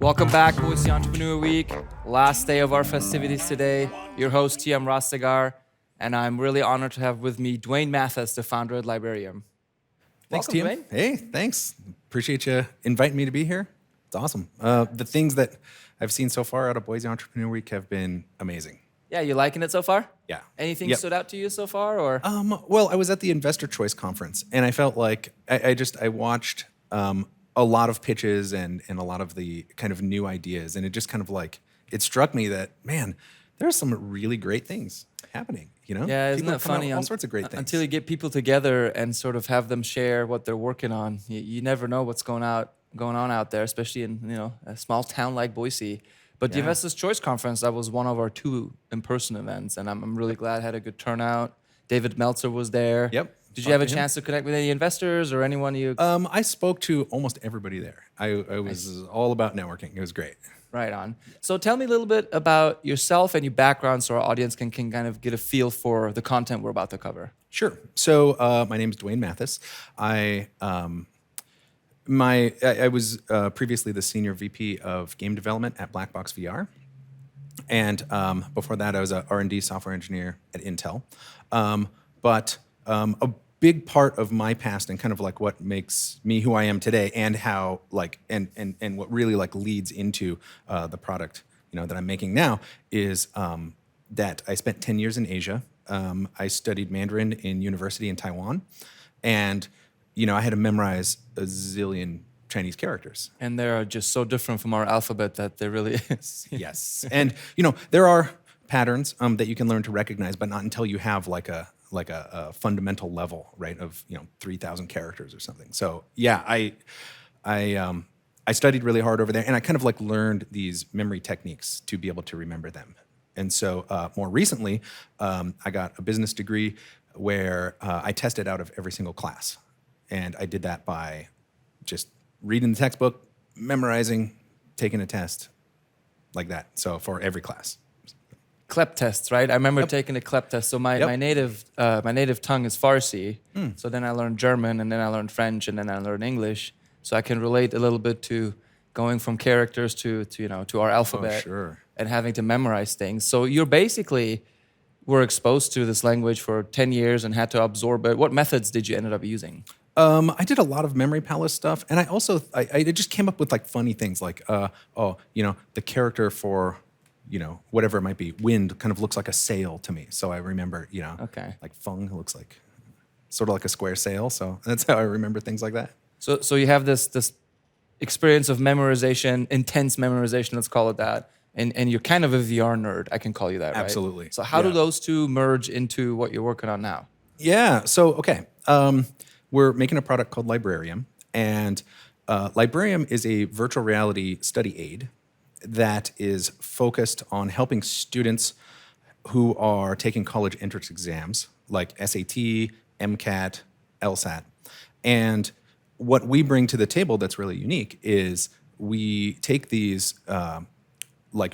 Welcome back, Boise Entrepreneur Week. Last day of our festivities today. Your host, TM Rastegar, and I'm really honored to have with me Duane Mathis, the founder at Librarium. Thanks, Welcome, TM. Duane. Hey, thanks. Appreciate you inviting me to be here. It's awesome. The things that I've seen so far out of Boise Entrepreneur Week have been amazing. Yeah, you liking it so far? Yeah. Anything Yep. stood out to you so far, or? Well, I was at the Investor Choice Conference, and I felt like I watched a lot of pitches and a lot of the kind of new ideas, and it just kind of like, it struck me that, man, there are some really great things happening, you know? Yeah, isn't People that come out funny? with all sorts of great things. Until you get people together and sort of have them share what they're working on, you never know what's going on out there, especially in a small town like Boise. But the Yeah. Investors Choice Conference, that was one of our 2 in-person events, and I'm really glad I had a good turnout. David Meltzer was there. Yep. Did you have a Talked to him. chance to connect with any investors or anyone you? I spoke to almost everybody there. I was all about networking. It was great. Right on. So tell me a little bit about yourself and your background so our audience can kind of get a feel for the content we're about to cover. Sure. So my name is Duane Mathis. I was previously the senior VP of game development at Black Box VR, and before that, I was a R&D software engineer at Intel. But a big part of my past and kind of like what makes me who I am today, and how like and what really like leads into the product that I'm making now is that I spent 10 years in Asia. I studied Mandarin in university in Taiwan, and I had to memorize a zillion Chinese characters. And they are just so different from our alphabet that there really is. Yes, and there are patterns that you can learn to recognize, but not until you have like a fundamental level, right, of 3,000 characters or something. So yeah, I studied really hard over there, and I kind of like learned these memory techniques to be able to remember them. And so more recently, I got a business degree where I tested out of every single class. And I did that by just reading the textbook, memorizing, taking a test, like that. So for every class. CLEP tests, right? I remember taking a CLEP test. So my native tongue is Farsi. So then I learned German, and then I learned French, and then I learned English. So I can relate a little bit to going from characters to our alphabet. Oh, sure. And having to memorize things. So you're basically were exposed to this language for 10 years and had to absorb it. What methods did you end up using? I did a lot of memory palace stuff, and I also I just came up with like funny things like the character for whatever it might be, wind kind of looks like a sail to me, so I remember Okay. like feng looks like sort of like a square sail, so that's how I remember things like that. So you have this experience of memorization, intense memorization, let's call it that, and you're kind of a VR nerd. I can call you that, right? Absolutely. So how do Yeah. those two merge into what you're working on now? Yeah. So, okay. We're making a product called Librarium, and Librarium is a virtual reality study aid that is focused on helping students who are taking college entrance exams like SAT, MCAT, LSAT. And what we bring to the table that's really unique is we take these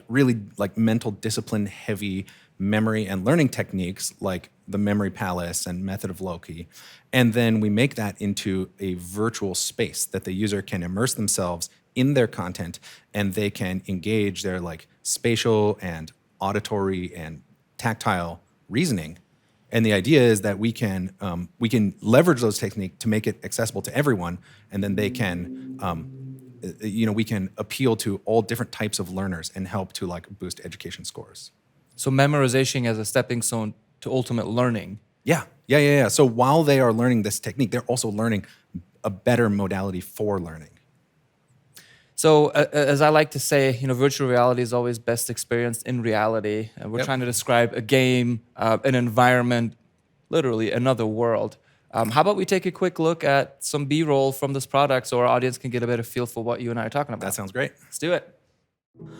really mental discipline heavy memory and learning techniques like the memory palace and method of Loki, and then we make that into a virtual space that the user can immerse themselves in their content, and they can engage their like spatial and auditory and tactile reasoning. And the idea is that we can leverage those techniques to make it accessible to everyone, and then they can we can appeal to all different types of learners and help to like boost education scores. So memorization as a stepping stone to ultimate learning. Yeah. So while they are learning this technique, they're also learning a better modality for learning. So as I like to say, virtual reality is always best experienced in reality. We're trying to describe a game, an environment, literally another world. How about we take a quick look at some B-roll from this product so our audience can get a better feel for what you and I are talking about? That sounds great. Let's do it.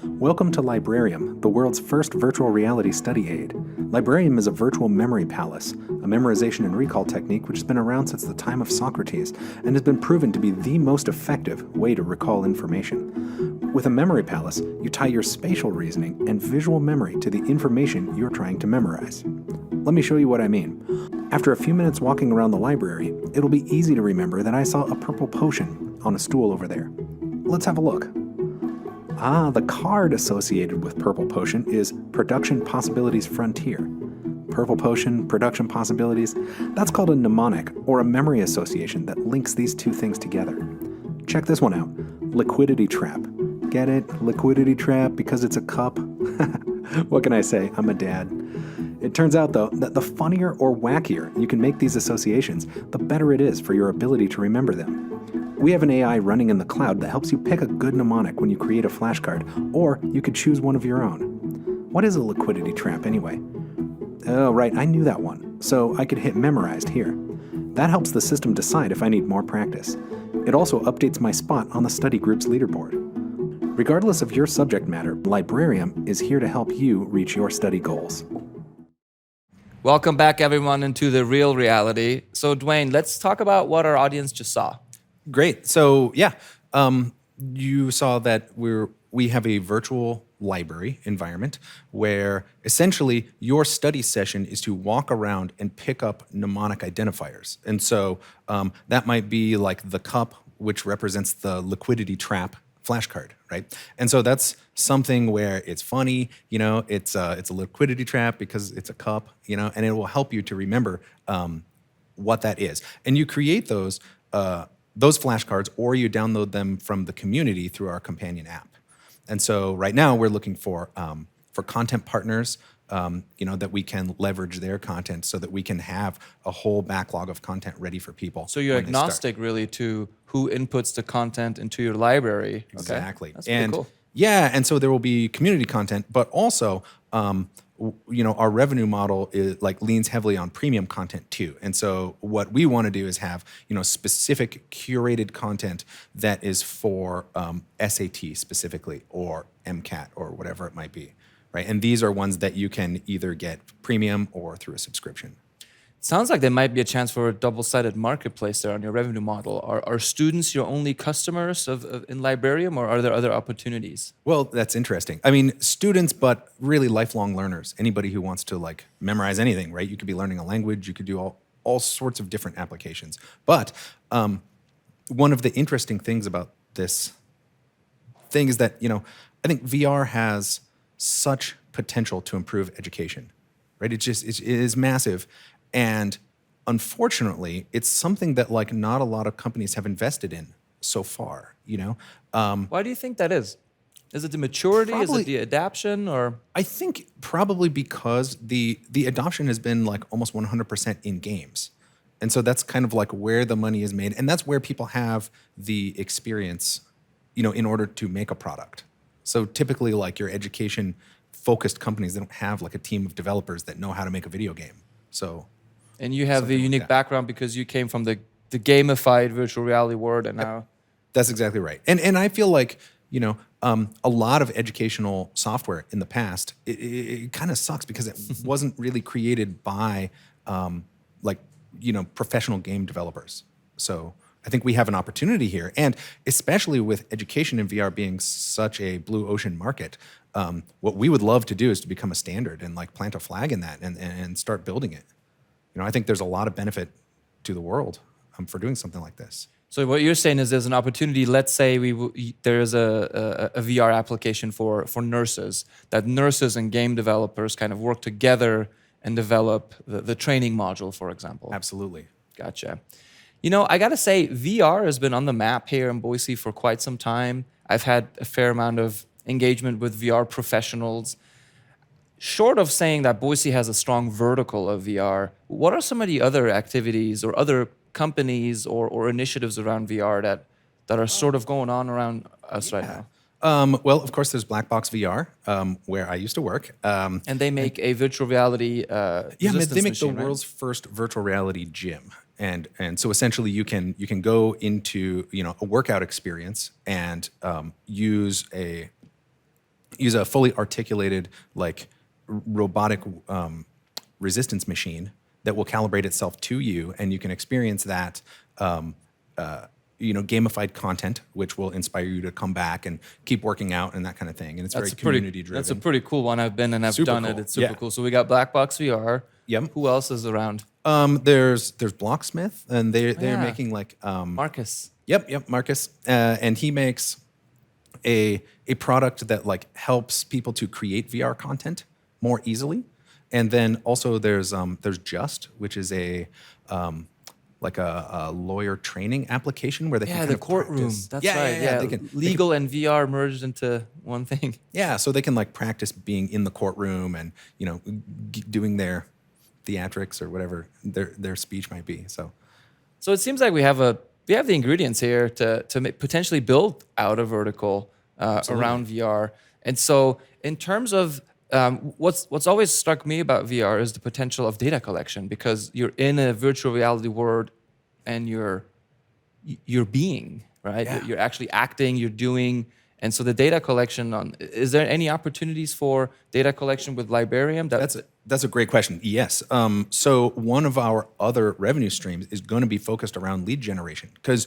Welcome to Librarium, the world's first virtual reality study aid. Librarium is a virtual memory palace, a memorization and recall technique which has been around since the time of Socrates and has been proven to be the most effective way to recall information. With a memory palace, you tie your spatial reasoning and visual memory to the information you're trying to memorize. Let me show you what I mean. After a few minutes walking around the library, it'll be easy to remember that I saw a purple potion on a stool over there. Let's have a look. The card associated with Purple Potion is Production Possibilities Frontier. Purple Potion, Production Possibilities, that's called a mnemonic or a memory association that links these two things together. Check this one out. Liquidity Trap. Get it? Liquidity Trap because it's a cup? What can I say? I'm a dad. It turns out, though, that the funnier or wackier you can make these associations, the better it is for your ability to remember them. We have an AI running in the cloud that helps you pick a good mnemonic when you create a flashcard, or you could choose one of your own. What is a liquidity trap anyway? Oh, right, I knew that one, so I could hit memorized here. That helps the system decide if I need more practice. It also updates my spot on the study group's leaderboard. Regardless of your subject matter, Librarium is here to help you reach your study goals. Welcome back, everyone, into the real reality. So, Duane, let's talk about what our audience just saw. Great. So, you saw that we have a virtual library environment where essentially your study session is to walk around and pick up mnemonic identifiers. And so that might be like the cup, which represents the liquidity trap flashcard, right? And so that's something where it's funny, it's a liquidity trap because it's a cup, and it will help you to remember what that is. And you create those flashcards, or you download them from the community through our companion app. And so right now we're looking for content partners, that we can leverage their content so that we can have a whole backlog of content ready for people. So you're agnostic really to who inputs the content into your library. Exactly. Okay. That's pretty cool. Yeah, and so there will be community content, but also our revenue model is leans heavily on premium content too. And so what we want to do is have specific curated content that is for SAT specifically, or MCAT, or whatever it might be, right? And these are ones that you can either get premium or through a subscription. Sounds like there might be a chance for a double-sided marketplace there on your revenue model. Are students your only customers in Librarium, or are there other opportunities? Well, that's interesting. I mean, students, but really lifelong learners. Anybody who wants to memorize anything, right? You could be learning a language. You could do all sorts of different applications. But one of the interesting things about this thing is that I think VR has such potential to improve education, right? It is massive. And unfortunately, it's something that not a lot of companies have invested in so far, Why do you think that is? Is it the maturity? Is it the adaption? Or I think probably because the adoption has been almost 100% in games. And so that's kind of where the money is made. And that's where people have the experience, in order to make a product. So typically your education focused companies, they don't have a team of developers that know how to make a video game. So. And you have the unique background because you came from the gamified virtual reality world, and now. That's exactly right. And I feel a lot of educational software in the past, it kind of sucks because it wasn't really created by professional game developers. So I think we have an opportunity here, and especially with education in VR being such a blue ocean market, what we would love to do is to become a standard and plant a flag in that and start building it. I think there's a lot of benefit to the world for doing something like this. So what you're saying is there's an opportunity. Let's say there's a VR application for nurses, that nurses and game developers kind of work together and develop the training module, for example. Absolutely. Gotcha. I got to say, VR has been on the map here in Boise for quite some time. I've had a fair amount of engagement with VR professionals. Short of saying that Boise has a strong vertical of VR, what are some of the other activities or other companies or initiatives around VR that are sort of going on around us right now? Well, of course, there's Black Box VR, where I used to work. And they make a virtual reality they make machine, the world's first virtual reality gym. And so essentially you can go into a workout experience and use a fully articulated robotic resistance machine that will calibrate itself to you, and you can experience that gamified content, which will inspire you to come back and keep working out and that kind of thing. And it's very community driven. That's a pretty cool one. I've been and I've done it. It's super cool. So we got Black Box VR. Yep. Who else is around? There's Blocksmith, and they're making Marcus. Yep, Marcus, and he makes a product that like helps people to create VR content more easily. And then also there's Just, which is like a lawyer training application where they can Yeah, kind the of courtroom. practice. That's right. Yeah, They can, legal and VR merged into one thing. yeah, so they can like practice being in the courtroom and doing their theatrics or whatever their speech might be. So it seems like we have the ingredients here to potentially build out a vertical around VR. And so in terms of what's always struck me about VR is the potential of data collection, because you're in a virtual reality world and you're being, right? Yeah. You're actually acting, you're doing. And so the data collection is there any opportunities for data collection with Librarium? That's a great question. Yes. So one of our other revenue streams is going to be focused around lead generation, because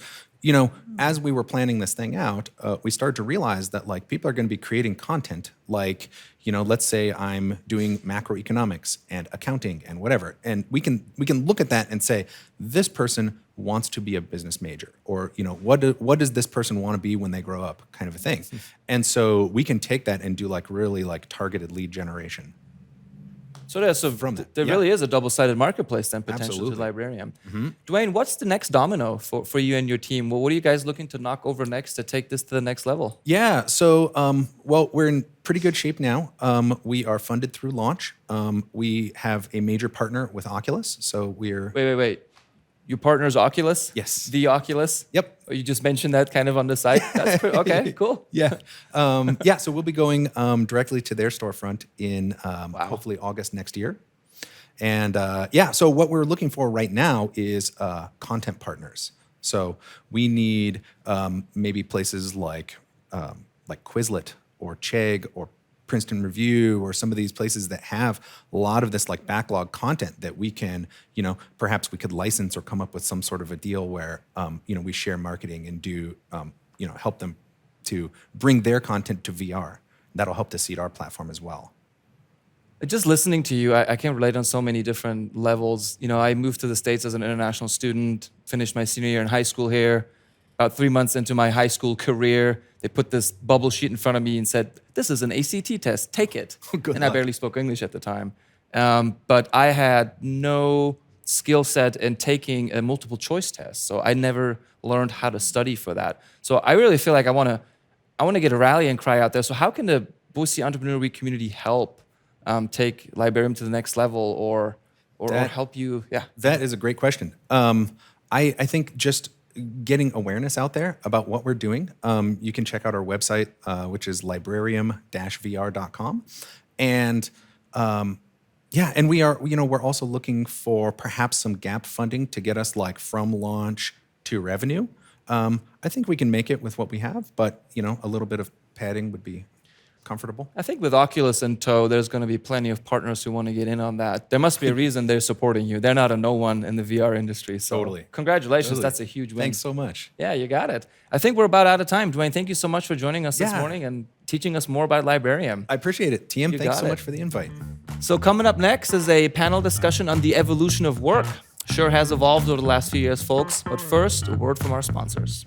as we were planning this thing out, we started to realize that like people are going to be creating content like let's say I'm doing macroeconomics and accounting and whatever, and we can look at that and say this person wants to be a business major, or what does this person want to be when they grow up, kind of a thing. And so we can take that and do like really like targeted lead generation. So there really is a double-sided marketplace then potentially to Librarium. Duane, what's the next domino for you and your team? Well, what are you guys looking to knock over next to take this to the next level? Yeah, so well, we're in pretty good shape now. We are funded through launch. We have a major partner with Oculus, so we're Wait. Your partner's Oculus? Yes. The Oculus? Yep. Oh, you just mentioned that kind of on the site? That's pretty, okay, cool. Yeah. So we'll be going directly to their storefront in hopefully August next year. And so what we're looking for right now is content partners. So we need maybe places like Quizlet or Chegg or Princeton Review, or some of these places that have a lot of this like backlog content that we can, perhaps we could license or come up with some sort of a deal where, we share marketing and do, help them to bring their content to VR. That'll help to seed our platform as well. Just listening to you, I can relate on so many different levels. I moved to the States as an international student, finished my senior year in high school here. About 3 months into my high school career, they put this bubble sheet in front of me and said, "This is an ACT test, take it." Good and luck. I barely spoke English at the time. But I had no skill set in taking a multiple choice test. So I never learned how to study for that. So I really feel like I want to get a rallying cry out there. So how can the Boise Entrepreneur Week community help take Librarium to the next level or help you? Yeah. That is a great question. I think just getting awareness out there about what we're doing. You can check out our website, which is librarium-vr.com. And and we're also looking for perhaps some gap funding to get us like from launch to revenue. I think we can make it with what we have, but a little bit of padding would be comfortable. I think with Oculus in tow, there's going to be plenty of partners who want to get in on that. There must be a reason they're supporting you. They're not a no one in the VR industry. So Totally. Congratulations. Totally. That's a huge win. Thanks so much. Yeah, you got it. I think we're about out of time. Duane, thank you so much for joining us this Yeah. morning and teaching us more about Librarium. I appreciate it. TM, You thanks got so it. much for the invite. So coming up next is a panel discussion on the evolution of work. Sure has evolved over the last few years, folks. But first, a word from our sponsors.